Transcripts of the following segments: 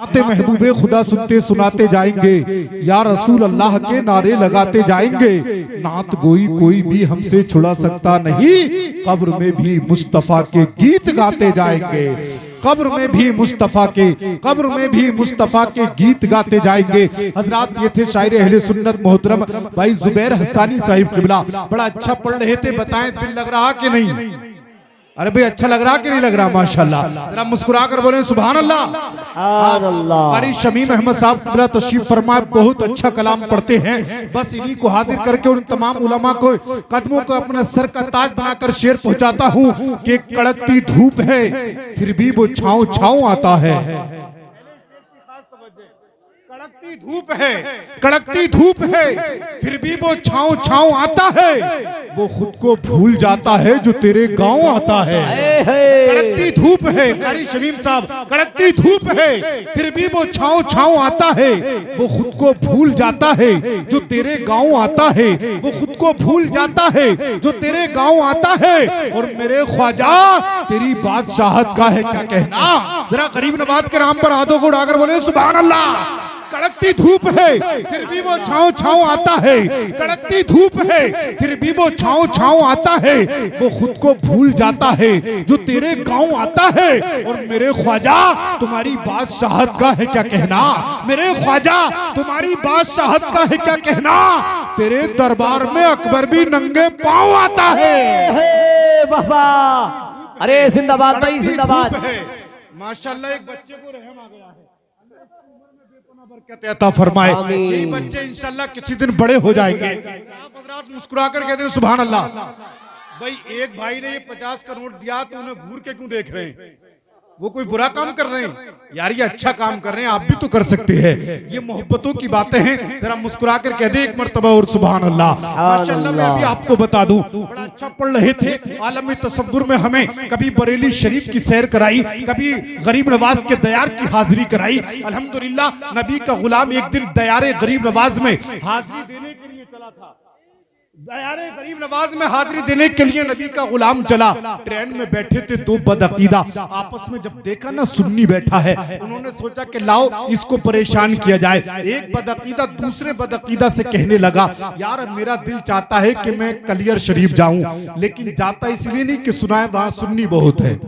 नाते महबूबे खुदा सुनते सुनाते जाएंगे, या रसूल अल्लाह के नारे लगाते जाएंगे। नात गोई कोई भी हमसे छुड़ा सकता नहीं, कब्र में भी मुस्तफा के गीत गाते जाएंगे। कब्र में भी मुस्तफा के गीत गाते जाएंगे। हजरात, ये थे शायर अहले सुन्नत मोहतरम भाई जुबैर हसानी साहिब किबला। बड़ा अच्छा पढ़ रहे थे, बताएं दिल लग रहा कि नहीं? अरे भाई अच्छा लग रहा कि नहीं लग रहा? माशाल्लाह, जरा मुस्कुरा कर बोले सुभान अल्लाह। कारी शमीम अहमद साहब किबला तशरीफ फरमाए, बहुत अच्छा कलाम पढ़ते हैं। बस इन्हीं को हाजिर करके उन तमाम उलमा को कदमों को अपना सर का ताज बनाकर शेर पहुंचाता हूँ कि कड़कती धूप है फिर भी वो छाँव छाँव आता है। कड़कती धूप है फिर भी वो छाँव छाँव आता है। वो खुद को भूल जाता है जो तेरे गांव आता है। कड़कती धूप है, कारी शमीम साहब, कड़कती धूप है फिर भी वो छाँव छाँव आता है। वो खुद को भूल जाता है जो तेरे गांव आता है। वो खुद को भूल जाता है जो तेरे गांव आता है। और मेरे ख्वाजा तेरी बादशाहत का है क्या कहना? जरा गरीब नवाज के नाम पर हाथों को उड़ाकर बोले सुभान अल्लाह। कड़कती धूप है फिर भी वो छाँव छाँव आता है। कड़कती धूप है फिर भी वो छाँव छाँव आता है। वो खुद को भूल जाता है जो तेरे गांव आता है। और मेरे ख्वाजा तुम्हारी बादशाहत का है क्या कहना? मेरे ख्वाजा तुम्हारी बादशाहत का है क्या कहना? तेरे दरबार में अकबर भी नंगे पांव आता है। बाबा, अरे जिंदाबाद भाई, जिंदाबाद। माशाल्लाह, एक बच्चे को रहम आ गया है, अता फरमाए। ये बच्चे इंशाल्लाह किसी दिन बड़े हो जाएंगे। आप हजरात मुस्कुरा कर कहते हैं सुभान अल्लाह। भाई एक भाई ने ये 50 का नोट दिया तो उन्हें घूर के क्यों देख रहे हैं? वो कोई बुरा काम कर रहे हैं? यार ये अच्छा काम कर रहे हैं, आप भी तो कर सकते हैं। ये मोहब्बतों की बातें हैं। जरा मुस्कुरा कर कह दे एक मर्तबा और सुभान अल्लाह। माशाल्लाह, मैं अभी आपको बता दूं, बड़ा अच्छा पढ़ रहे थे। आलम तसव्वुर में हमें कभी बरेली शरीफ की सैर कराई, कभी गरीब नवाज के दयार की हाजिरी कराई। अल्हम्दुलिल्लाह, नबी का गुलाम एक दिन दयारे गरीब नवाज में हाजिरी देने के लिए चला था। दयारे गरीब नवाज में हाजिरी देने के लिए नबी का गुलाम चला। ट्रेन में बैठे थे दो बदअकीदा, आपस में जब देखा ना सुन्नी बैठा है, उन्होंने सोचा कि लाओ इसको परेशान किया जाए। एक बदअकीदा दूसरे बदअकीदा से कहने लगा, यार मेरा दिल चाहता है कि मैं कलियर शरीफ जाऊं, लेकिन जाता इसलिए नहीं कि सुनाए वहां सुन्नी बहुत है।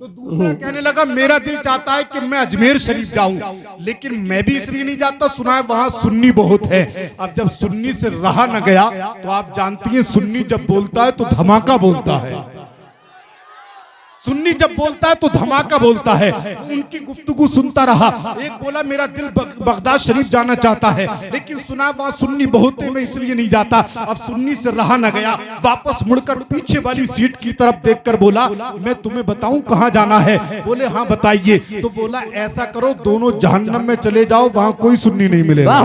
तो दूसरा कहने लगा, मेरा दिल चाहता है कि मैं अजमेर शरीफ जाऊं, लेकिन मैं भी इसलिए नहीं जाता, सुना है वहां सुन्नी बहुत है। अब जब सुन्नी से रहा न गया तो आप जानती हैं सुन्नी जब बोलता है तो धमाका बोलता है। सुन्नी जब बोलता है तो धमाका बोलता है। उनकी गुफ्तगू सुनता रहा। एक बोला मेरा दिल बगदाद शरीफ जाना चाहता है, लेकिन सुना वहां सुन्नी बहुत है, मैं इसलिए नहीं जाता। अब सुन्नी से रहा न गया, वापस मुड़कर पीछे वाली सीट की तरफ देखकर बोला, मैं तुम्हें बताऊं कहां जाना है? बोले हाँ बताइए। तो बोला ऐसा करो, दोनों जहन्नम में चले जाओ, वहां कोई सुन्नी नहीं मिलेगा।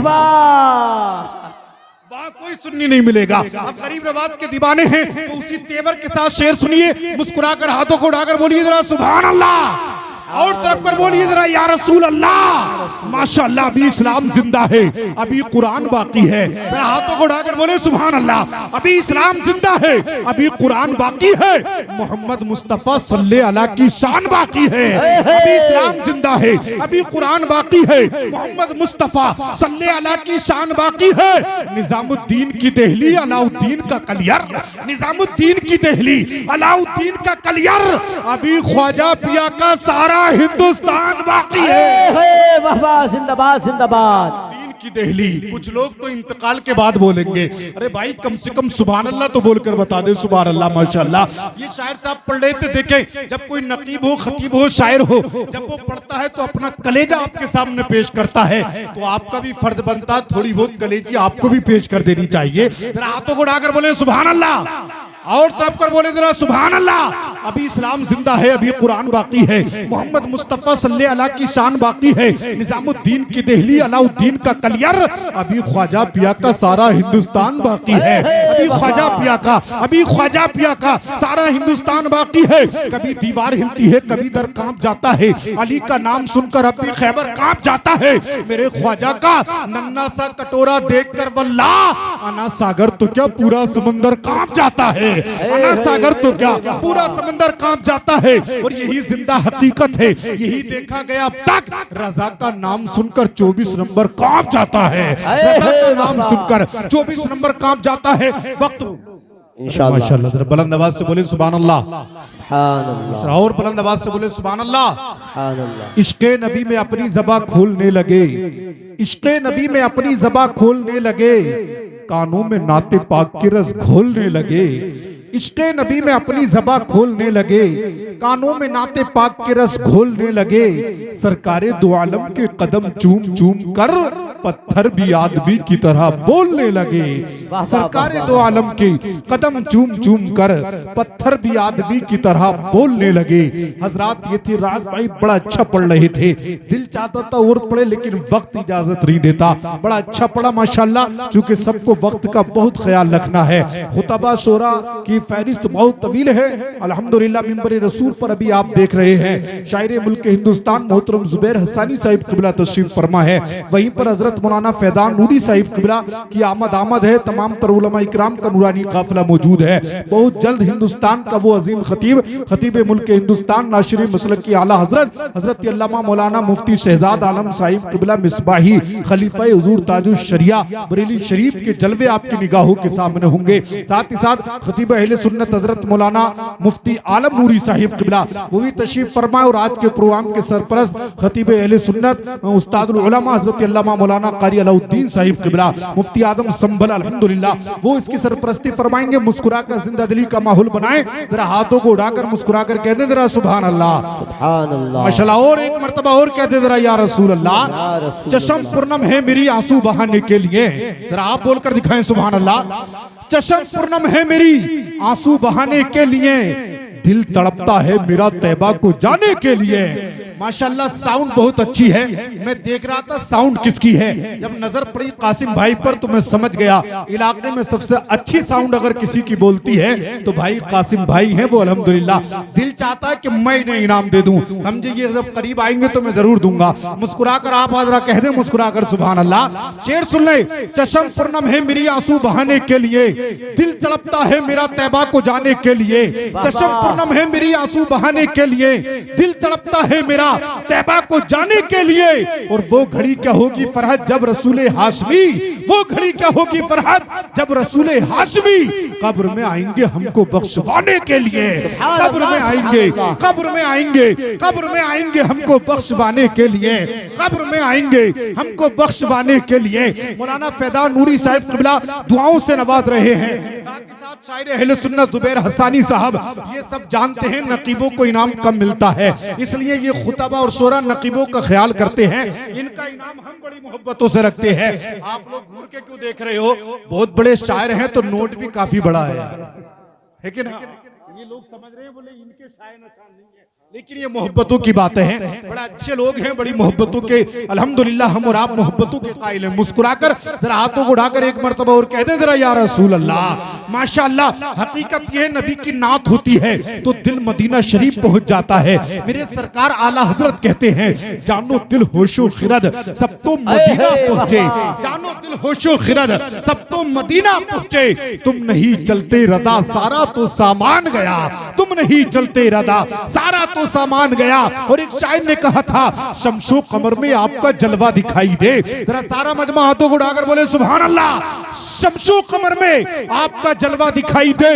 वहां कोई सुन्नी नहीं मिलेगा। अब गरीब नवाज के दीवाने हैं तो उसी तेवर के साथ शेर सुनिए, मुस्कुराकर हाथों को उठाकर बोलिए जरा सुभान अल्लाह। और तरफ कर बोलिए जरा या रसूल अल्लाह। माशाअल्लाह, अभी इस्लाम जिंदा है, अभी कुरान बाकी है। जरा हाथों को उठाकर बोले सुभान अल्लाह। अभी इस्लाम जिंदा है, अभी कुरान बाकी है, मोहम्मद मुस्तफा सल्लल्लाहु अलैहि की शान बाकी है। अभी इस्लाम जिंदा है, अभी कुरान बाकी है, मोहम्मद मुस्तफा सल्लल्लाहु अलैहि की शान बाकी है। निजामुद्दीन की दहली अलाउद्दीन का कलियर, निजामुद्दीन की दहली अलाउद्दीन का कलियर, अभी ख्वाजा पिया का सारा हिंदुस्तान बाकी है। बाबा जिंदाबाद, जिंदाबाद। दीन की दहली। कुछ लोग तो इंतकाल के बाद बोलेंगे, अरे भाई कम से कम सुभान अल्लाह तो बोलकर बता दे। सुभान अल्लाह, माशाअल्लाह। ये शायर साहब पढ़ रहे थे, देखें जब कोई नकीब हो, खतीब हो, शायर हो, जब वो पढ़ता है तो अपना कलेजा आपके सामने पेश करता है, तो आपका भी फर्ज बनता है थोड़ी बहुत कलेजी आपको भी पेश कर देनी चाहिए। जरा हाथों को उठाकर बोले सुभान अल्लाह। और तब कर बोले जरा सुभान अल्लाह। अभी इस्लाम जिंदा है, अभी कुरान बाकी है, मोहम्मद मुस्तफा सल्लल्लाहु अलैहि की शान बाकी है, निजामुद्दीन की दहली अलाउद्दीन का कलियर, अभी ख्वाजा पिया का सारा हिंदुस्तान बाकी है। अभी ख्वाजा पिया का, अभी ख्वाजा पिया का सारा हिंदुस्तान बाकी है। कभी दीवार हिलती है, कभी दर कांप जाता है, अली का नाम सुनकर अभी खैबर कांप जाता है। मेरे ख्वाजा का नन्ना सा कटोरा देखकर वल्लाह अना सागर तो क्या पूरा समंदर कांप जाता है, अना सागर तो क्या पूरा समंदर कांप जाता है। और यही जिंदा हकीकत है, यही देखा गया अब तक। रजा का नाम सुनकर 24 नंबर कांप जाता है, रजा का नाम सुनकर 24 नंबर कांप जाता है। वक्त इंशाअल्लाह माशाअल्लाह, जरा बुलंद आवाज से बोले सुभान अल्लाह, सुभान अल्लाह, और बुलंद आवाज से बोले सुभान अल्लाह। सुभान अल्लाह। इश्क़े नबी में अपनी ज़बां खोलने लगे, इश्क़े नबी में अपनी ज़बां खोलने लगे, कानों में नाते पाक की रस घोलने लगे। इश्क़े नबी में अपनी ज़बां खोलने लगे, कानों में नाते पाक के रस घोलने लगे। सरकारे दो आलम के कदम चूम चूम कर पत्थर भी आदमी की तरह बोलने लगे। सरकारे दो आलम के कदम चूम चूम कर पत्थर भी आदमी की तरह बोलने लगे। हजरात, ये थी रात भाई, बड़ा अच्छा पढ़ रहे थे, दिल चाहता था और पढ़े लेकिन वक्त इजाजत नहीं देता। बड़ा अच्छा पढ़ा माशाल्लाह, चूंकि सबको वक्त का बहुत ख्याल रखना है। खुतबा शोरा की फहरिस्त बहुत तवील है। अल्हम्दुलिल्लाह मिंबर रसूल पर अभी आप देख रहे हैं शायर मुल्क हिंदुस्तान मोहतरम जुबैर हसानी साहिब क़िबला तशरीफ फरमा है। वहीं पर हजरत मौलाना फैजान नूरी साहिब क़िबला की आमद है। तमाम तर उलमा इकराम का नूरानी काफिला मौजूद है। बहुत जल्द हिंदुस्तान का वो अजीम खतीब मुल्क हिंदुस्तान नाशिर मसलक की आला हजरत अल्लामा मौलाना मुफ्ती शहजाद आलम साहिब क़िबला मिसबाही खलीफा हुजूर ताजुश शरिया बरेली शरीफ के जलवे आपकी निगाहों के सामने होंगे। साथ ही साथ खतीब अहले सुन्नत हजरत मौलाना मुफ्ती आलम नूरी साहिब क़िबला वो भी तशरीफ फरमाए। और आज के प्रोग्राम के सरपरस्त खतीब अहले सुन्नत उस्तादुल उलमा हजरत अल्लामा मौलाना कारी अलाउद्दीन साहिब क़िबला मुफ्ती आदम संभल अल्हम्दुलिल्लाह वो इसकी सरपरस्ती फरमाएंगे। मुस्कुरा कर जिंदा दिली का माहौल बनाए, जरा हाथों को उड़ाकर मुस्कुरा कर कह दे जरा सुभान अल्लाह, सुभान अल्लाह, माशाल्लाह। और एक मर्तबा और कह दे जरा या रसूल अल्लाह। चशम पूर्णम है मेरी आंसू बहाने के लिए, जरा आप बोलकर दिखाएं सुभान अल्लाह। चशम पूर्णम है मेरी आंसू बहाने के लिए, दिल तड़पता है मेरा तैबा को जाने के लिए। माशाल्लाह साउंड बहुत अच्छी है। मैं देख रहा था साउंड किसकी है, जब नजर पड़ी कासिम भाई पर तो मैं समझ गया इलाके में सबसे अच्छी साउंड अगर किसी की बोलती है तो भाई कासिम भाई हैं वो अल्हम्दुलिल्लाह। दिल चाहता है कि मैं इन्हें इनाम दे दूं, समझे, ये जब करीब आएंगे तो मैं जरूर दूंगा। मुस्कुरा कर आप हाजरा कह दें, मुस्कुरा कर सुभान अल्लाह। शेर सुन ले, चशम पूर्णम है मेरी आंसू बहाने के लिए, दिल तड़पता है मेरा तैबा को जाने के लिए। चशम पूर्णम है मेरी आंसू बहाने के लिए, दिल तड़पता है मेरा तैबा को जाने के लिए। और वो घड़ी क्या होगी फरहत जब रसूले हाशमी, वो घड़ी क्या होगी फरहत जब रसूले हाशमी कब्र में आएंगे हमको बख्शवाने के लिए। कब्र में आएंगे, कब्र में आएंगे, कब्र में आएंगे हमको बख्शवाने के लिए, कब्र में आएंगे हमको बख्शवाने के लिए। मौलाना फैजान नूरी साहिब क़िबला दुआओं से नवाज रहे हैं। शायर अहले सुन्नत जुबैर हसानी साहब ये सब जानते हैं नकीबों को इनाम कम मिलता है, इसलिए ये खुतबा और शोरा नकीबों का ख्याल करते हैं। इनका इनाम हम बड़ी मोहब्बतों से रखते हैं। आप लोग घूर के क्यों देख रहे हो, बहुत बड़े शायर हैं तो नोट भी काफी बड़ा है कि नहीं? ये लोग समझ रहे हैं बोले इनके शायर निशान नहीं है, लेकिन ये मोहब्बतों की बातें हैं। बड़ा अच्छे लोग हैं, बड़ी मोहब्बतों के, अल्हम्दुलिल्लाह हम और आप मोहब्बतों के कायल हैं। मुस्कुराकर जरा हाथों को उड़ाकर एक मर्तबा और कह दे जरा या रसूल अल्लाह। माशाअल्लाह हकीकत ये नबी की नात होती है तो दिल मदीना शरीफ पहुंच जाता है। मेरे सरकार आला हजरत कहते हैं जानो दिल होशो खिरद सब तो मदीना पहुंचे, जानो दिल होशो खिरद सब तो मदीना पहुंचे। तुम नहीं चलते रदा सारा तो सामान गया, तुम नहीं चलते रदा सारा तो सामान गया। और एक शायर ने कहा था शमशो कमर में आपका जलवा दिखाई दे, जरा सारा मजमा हाथों को उड़ाकर बोले सुभान अल्लाह। शमशो कमर में आपका जलवा दिखाई दे,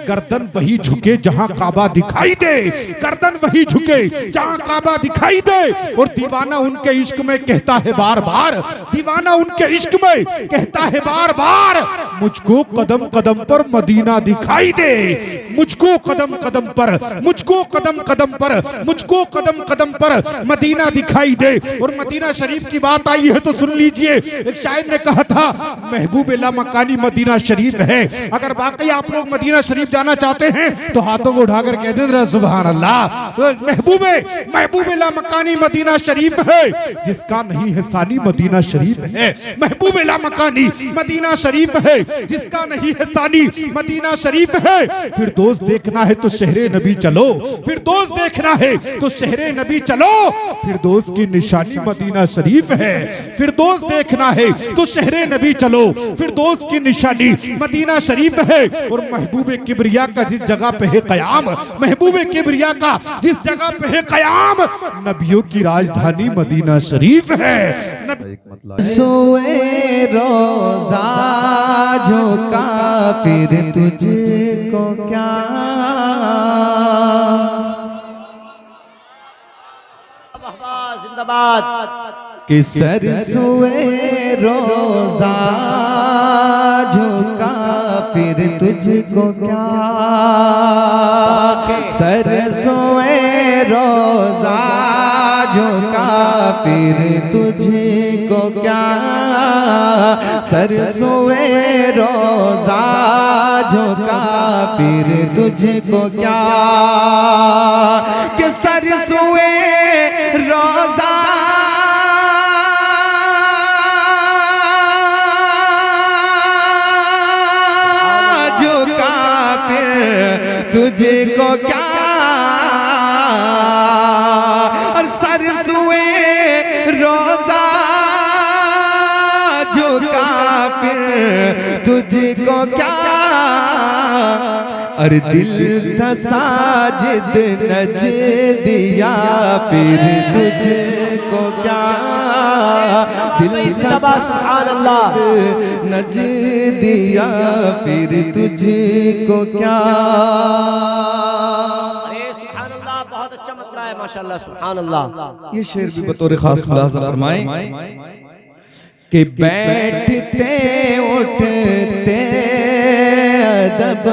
गर्दन वही झुके जहां काबा दिखाई दे, गर्दन वही झुके जहां काबा दिखाई दे। और दीवाना उनके इश्क में कहता है बार बार, दीवाना उनके इश्क में कहता है बार बार मुझको कदम कदम पर मदीना दिखाई दे, मुझको कदम कदम पर, मुझको कदम कदम पर, मुझको कदम कदम पर मदीना दिखाई दे। और मदीना शरीफ की बात आई है तो सुन लीजिए, एक शायर ने कहा था महबूब ला मकानी मदीना शरीफ है। अगर वाकई आप लोग मदीना शरीफ जाना चाहते हैं तो हाथों को उठाकर कह दे सुभान अल्लाह। महबूब ला मकानी मदीना शरीफ है, जिसका नहीं है सानी मदीना शरीफ है। महबूब ला मकानी मदीना शरीफ है, जिसका नहीं है सानी मदीना शरीफ है। फिर फिरदौस देखना है तो शहरे नबी चलो, फिरदौस देखना है तो शहरे नबी चलो। फिरदौस की निशानी मदीना शरीफ है। फिरदौस देखना है तो शहरे नबी चलो, फिरदौस की निशानी मदीना शरीफ है। और महबूब किबरिया का जिस जगह पे है कयाम, महबूब किबरिया का जिस जगह पे है कयाम, नबियों की राजधानी मदीना शरीफ है। सोए रोजा झोंका फिर तुझको क्या, जिंदाबाद। कि सर सोए रोजा झोंका फिर तुझको क्या, सर सोए रोजा झोंका फिर तुझको क्या, सर सोए रोजा झोंका फिर तुझको क्या, कि सर सोए रोजा झोंका फिर तुझको क्या, और सर सोए रोजा झोंका फिर तुझको क्या, अरे दिल था साजिद नज दिया फिर तुझको क्या, दिल था साजिद नज दिया फिर तुझको क्या। सुभान अल्लाह, बहुत अच्छा मतलब है माशाल्लाह, सुभान अल्लाह। ये शेर भी बतौर खास मुलाज़ा फरमाएं कि बैठते उठते अदब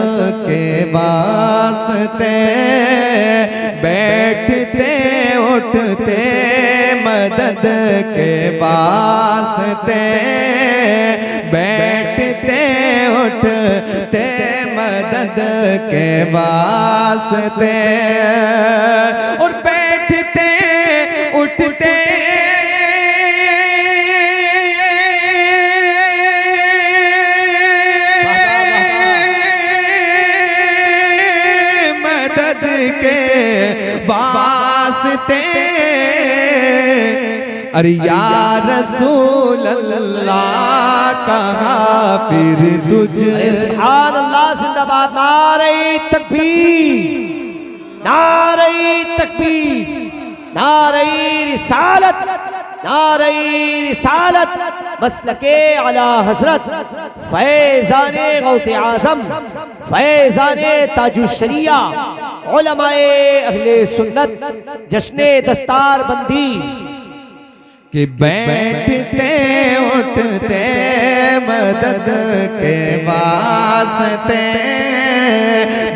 के वास्ते, बैठते उठते मदद के वास्ते, बैठते उठते मदद के वास्ते, और बैठते उठते मदद के वास्ते, अरे या रसूल अल्लाह कहाँ फिर तुझे। सुभान अल्लाह, जिंदाबाद। नारे तकबीर, नारे तकबीर, नारे रिसालत, नारे रिसालत, मसलके आला हजरत, फैज़ाने गौसे आज़म, फैज़ाने ताजुश्शरिया, उलमाए अहले सुन्नत, जश्ने दस्तार बंदी, कि बैठते उठते मदद के वास्ते,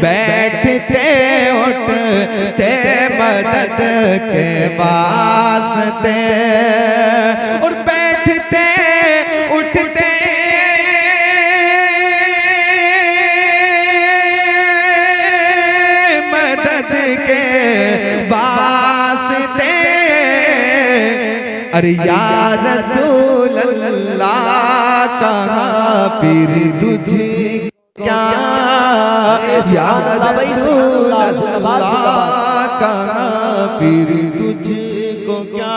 बैठते उठते मदद के वास्ते, और बैठते उठते मदद के वास्ते, अरे या रसूल अल्लाह कहाँ फिर तुझे क्या, या रसूल अल्लाह कहाँ फिर तुझको क्या,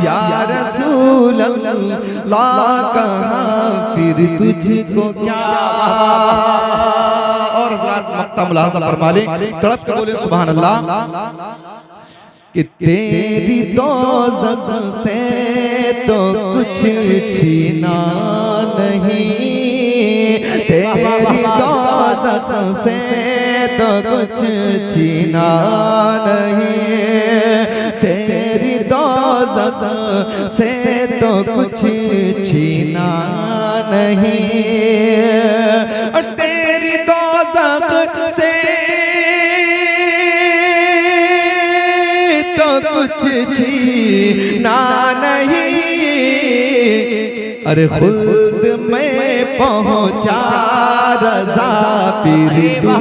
या रसूल अल्लाह कहाँ फिर तुझको क्या। और हज़रात मक्ता मुलाज़ा फरमा लें, तड़प के बोले सुभान अल्लाह, कि तेरी दोज़ख से तो कुछ छीना नहीं, तेरी दोज़ख से तो कुछ छीना नहीं, तेरी दोज़ख से तो कुछ छीना नहीं, और तेरी दोज़ख से कुछ छीना नहीं, अरे खुल्द में पहुंचा रज़ा फिर तुझे,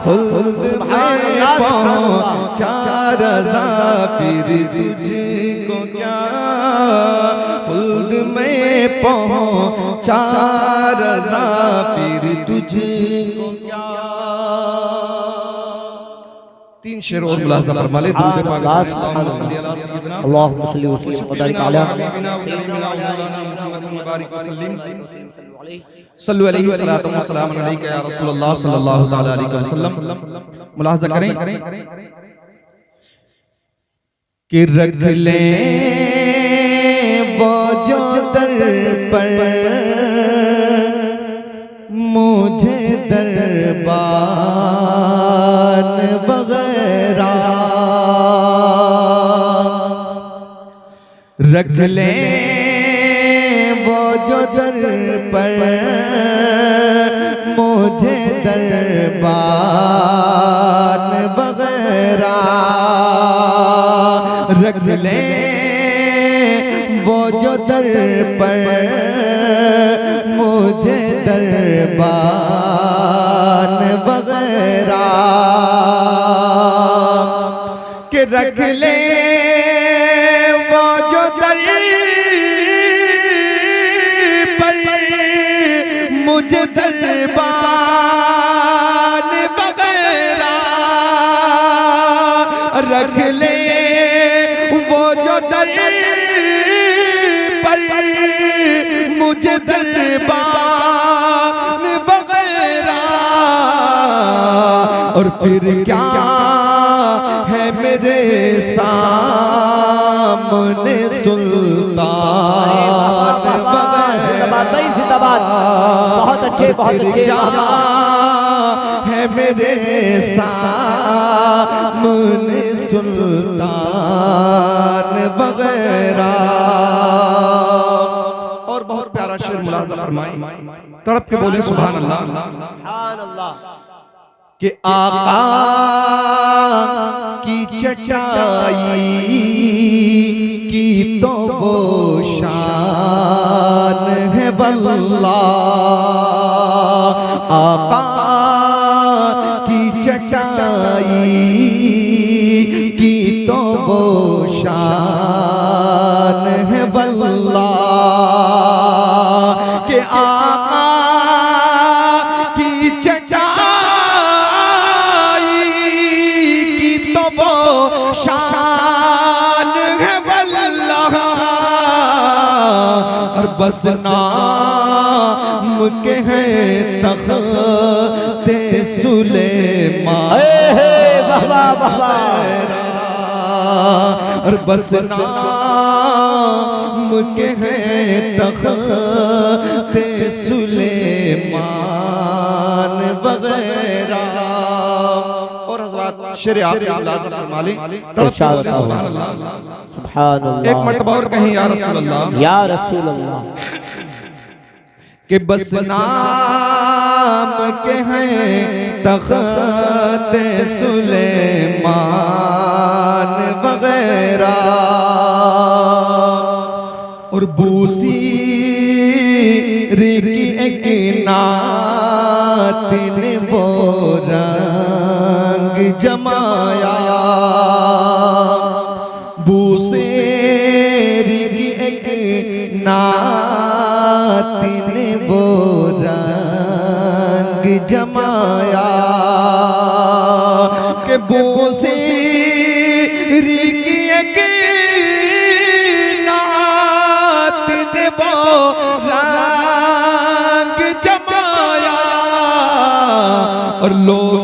खुल्द में पहुंचा रज़ा फिर तुझको क्या, खुल्द में पहुंचा रज़ा फिर तुझको क्या। तीन शेर और मुलाज़ा फरमा ले। दुरूद पाक अल्लाहुम्मा सल्ली अला सय्यिदिना अल्लाहुम्मा सल्ली व सल्लिम व बारिक अला हबीबिना व सय्यिदिना मुहम्मद व बारिक व सल्लिम सल्लु अलैहि व सलातु व सलाम अलैका या रसूलल्लाह सल्लल्लाहु तआला अलैहि वसल्लम। मुलाज़ा करें कि रख ले वो जो दर पर मुझे दरबान वगैरह, रख ले वो जो दर पर मुझे दरबान वगैरह, रख ले वो जो दर पर मुझे दरबान वगैरह, के रख ले वो जो दर पर मुझे दरबान वगैरह, रख ले वो जो दर पर मुझे दरबान वगैरह। और फिर क्या है मेरे सामने सुल्तान वगैरह, बहुत अच्छे बहुत अच्छे। क्या है मेरे सामने सुल्तान वगैरह। और बहुत प्यारा शेर मुलाज़ा फरमाए, तड़प के बोले सुभान अल्लाह, सुभान अल्लाह। कि आका की चटाई की तो वो शान है वल्लाह, आका की चटाई की तो वो शान है वल्लाह, कि आका की चटाई की तो वो शान है वल्लाह। और बस नाम के हैं तख्ते सुलेमान, और बस नाम के हैं तख्ते सुलेमान वगैरह। और हज़रात शेर आखिरी मुलाज़ा फरमा लें, सुभान अल्लाह। एक मर्तबा और कहीं या रसूल अल्लाह, या रसूल अल्लाह। कि बस नाम के हैं तख्ते सुलेमान वगैरह। और बूसीरी की एक नात ने वो रंग जमाया, बूसीरी की एक नात ने वो रंग जमाया, के बूसीरी की एक नात ने वो रंग जमाया। और लोग